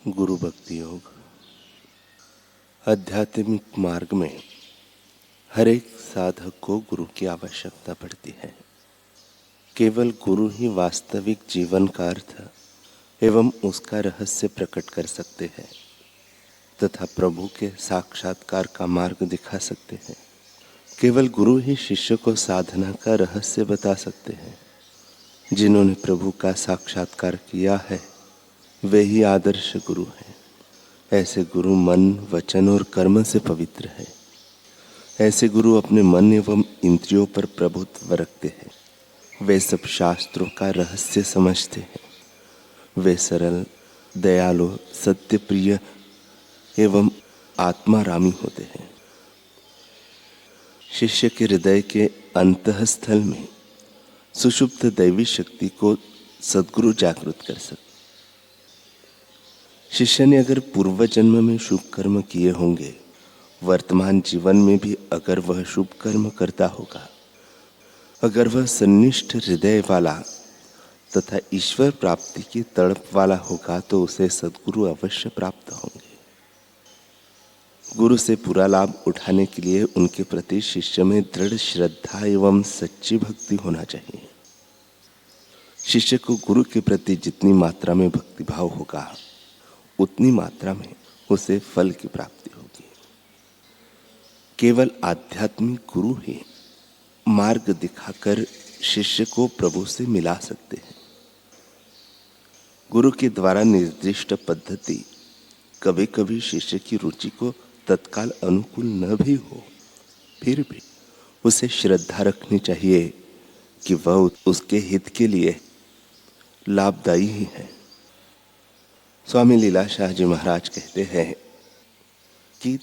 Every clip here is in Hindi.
गुरु भक्ति योग। आध्यात्मिक मार्ग में हर एक साधक को गुरु की आवश्यकता पड़ती है। केवल गुरु ही वास्तविक जीवन का अर्थ एवं उसका रहस्य प्रकट कर सकते हैं तथा प्रभु के साक्षात्कार का मार्ग दिखा सकते हैं। केवल गुरु ही शिष्य को साधना का रहस्य बता सकते हैं। जिन्होंने प्रभु का साक्षात्कार किया है वे ही आदर्श गुरु हैं। ऐसे गुरु मन, वचन और कर्म से पवित्र है। ऐसे गुरु अपने मन एवं इंद्रियों पर प्रभुत्व रखते हैं। वे सब शास्त्रों का रहस्य समझते हैं। वे सरल, दयालु, सत्यप्रिय एवं आत्मारामी होते हैं। शिष्य के हृदय के अंतःस्थल में सुषुप्त दैवी शक्ति को सद्गुरु जागृत कर सकते। शिष्य ने अगर पूर्व जन्म में शुभ कर्म किए होंगे, वर्तमान जीवन में भी अगर वह शुभ कर्म करता होगा, अगर वह सन्निष्ठ हृदय वाला तथा ईश्वर प्राप्ति की तड़प वाला होगा तो उसे सद्गुरु अवश्य प्राप्त होंगे। गुरु से पूरा लाभ उठाने के लिए उनके प्रति शिष्य में दृढ़ श्रद्धा एवं सच्ची भक्ति होना चाहिए। शिष्य को गुरु के प्रति जितनी मात्रा में भक्तिभाव होगा उतनी मात्रा में उसे फल की प्राप्ति होगी। केवल आध्यात्मिक गुरु ही मार्ग दिखाकर शिष्य को प्रभु से मिला सकते हैं। गुरु के द्वारा निर्दिष्ट पद्धति कभी कभी शिष्य की रुचि को तत्काल अनुकूल न भी हो, फिर भी उसे श्रद्धा रखनी चाहिए कि वह उसके हित के लिए लाभदायी ही है। स्वामी लीलाशाह जी महाराज कहते हैं कि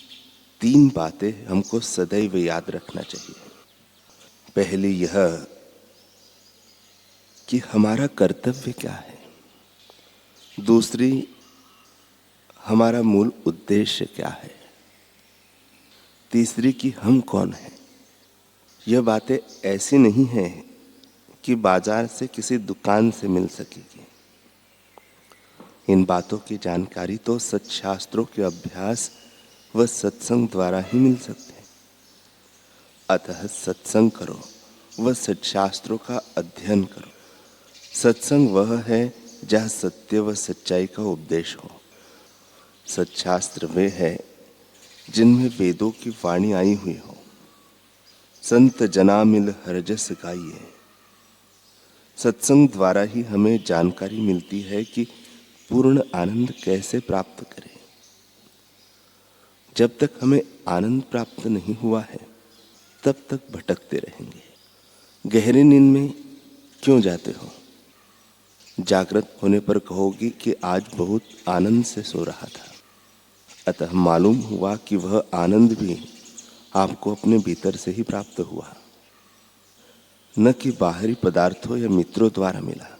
3 बातें हमको सदैव याद रखना चाहिए। पहली यह कि हमारा कर्तव्य क्या है। दूसरी, हमारा मूल उद्देश्य क्या है। तीसरी कि हम कौन हैं। यह बातें ऐसी नहीं हैं कि बाजार से किसी दुकान से मिल सकेगी। इन बातों की जानकारी तो सत्शास्त्रों के अभ्यास व सत्संग द्वारा ही मिल सकते हैं। अतः सत्संग करो व सत्शास्त्रों का अध्ययन करो। सत्संग वह है जहाँ सत्य व सच्चाई का उपदेश हो। सत्शास्त्र वे है जिनमें वेदों की वाणी आई हुई हो। संत जना मिल हरजस गाइए। सत्संग द्वारा ही हमें जानकारी मिलती है कि पूर्ण आनंद कैसे प्राप्त करें। जब तक हमें आनंद प्राप्त नहीं हुआ है तब तक भटकते रहेंगे। गहरी नींद में क्यों जाते हो? जागृत होने पर कहोगे कि आज बहुत आनंद से सो रहा था। अतः मालूम हुआ कि वह आनंद भी आपको अपने भीतर से ही प्राप्त हुआ, न कि बाहरी पदार्थों या मित्रों द्वारा मिला।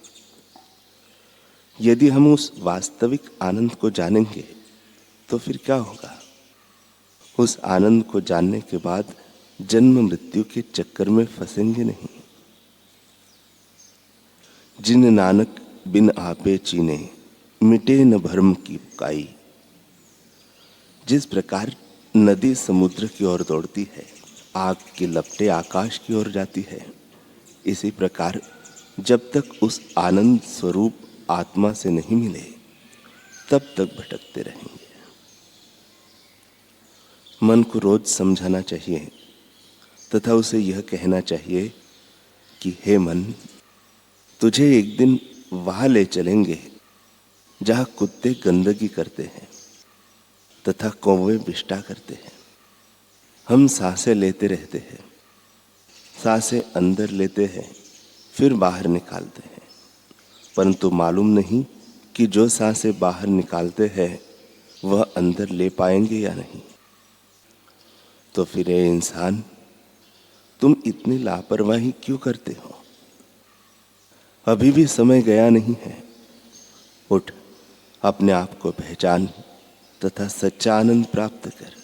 यदि हम उस वास्तविक आनंद को जानेंगे तो फिर क्या होगा? उस आनंद को जानने के बाद जन्म मृत्यु के चक्कर में फंसेंगे नहीं। जिन नानक बिन आपे चीने, मिटे न भरम की पुकाई। जिस प्रकार नदी समुद्र की ओर दौड़ती है, आग की लपटें आकाश की ओर जाती है, इसी प्रकार जब तक उस आनंद स्वरूप आत्मा से नहीं मिले तब तक भटकते रहेंगे। मन को रोज समझाना चाहिए तथा उसे यह कहना चाहिए कि हे मन, तुझे एक दिन वहां ले चलेंगे जहां कुत्ते गंदगी करते हैं तथा कौवे विष्टा करते हैं। हम सांसें लेते रहते हैं, सांसें अंदर लेते हैं फिर बाहर निकालते हैं, परंतु मालूम नहीं कि जो सांसें बाहर निकालते हैं वह अंदर ले पाएंगे या नहीं। तो फिर ए इंसान, तुम इतनी लापरवाही क्यों करते हो? अभी भी समय गया नहीं है। उठ, अपने आप को पहचान तथा सच्चा आनंद प्राप्त कर।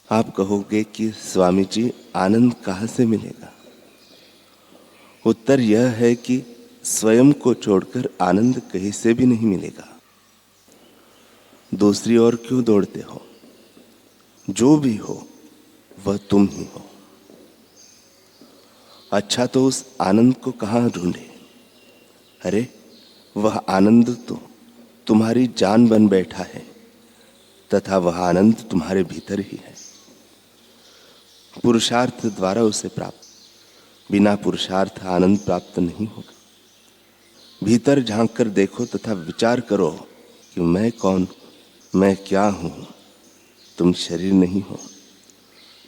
आप कहोगे कि स्वामी जी, आनंद कहाँ से मिलेगा? उत्तर यह है कि स्वयं को छोड़कर आनंद कहीं से भी नहीं मिलेगा। दूसरी ओर क्यों दौड़ते हो? जो भी हो वह तुम ही हो। अच्छा तो उस आनंद को कहाँ ढूंढे? अरे वह आनंद तो तुम्हारी जान बन बैठा है तथा वह आनंद तुम्हारे भीतर ही है। पुरुषार्थ द्वारा उसे प्राप्त, बिना पुरुषार्थ आनंद प्राप्त नहीं होगा। भीतर झांक कर देखो तथा विचार करो कि मैं कौन, मैं क्या हूं। तुम शरीर नहीं हो,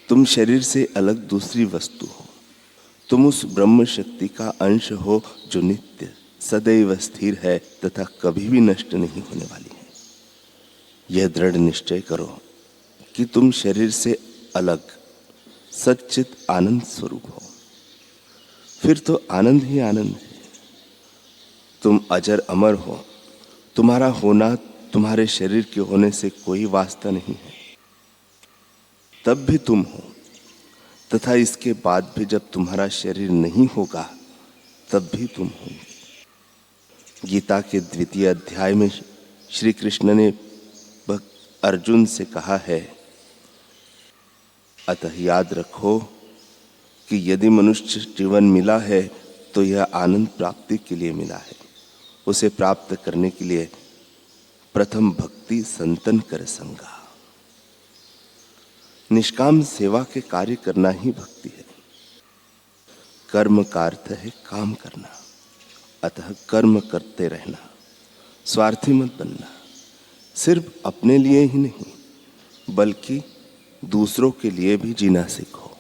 तुम शरीर से अलग दूसरी वस्तु हो। तुम उस ब्रह्म शक्ति का अंश हो जो नित्य सदैव स्थिर है तथा कभी भी नष्ट नहीं होने वाली है। यह दृढ़ निश्चय करो कि तुम शरीर से अलग सच्चित आनंद स्वरूप हो। फिर तो आनंद ही आनंद है। तुम अजर अमर हो। तुम्हारा होना तुम्हारे शरीर के होने से कोई वास्ता नहीं है। तब भी तुम हो तथा इसके बाद भी जब तुम्हारा शरीर नहीं होगा तब भी तुम हो। गीता के द्वितीय अध्याय में श्री कृष्ण ने भक्त अर्जुन से कहा है, अतः याद रखो कि यदि मनुष्य जीवन मिला है तो यह आनंद प्राप्ति के लिए मिला है। उसे प्राप्त करने के लिए प्रथम भक्ति संतन कर संगा। निष्काम सेवा के कार्य करना ही भक्ति है। कर्म का अर्थ है काम करना, अतः कर्म करते रहना, स्वार्थी मत बनना। सिर्फ अपने लिए ही नहीं बल्कि दूसरों के लिए भी जीना सीखो।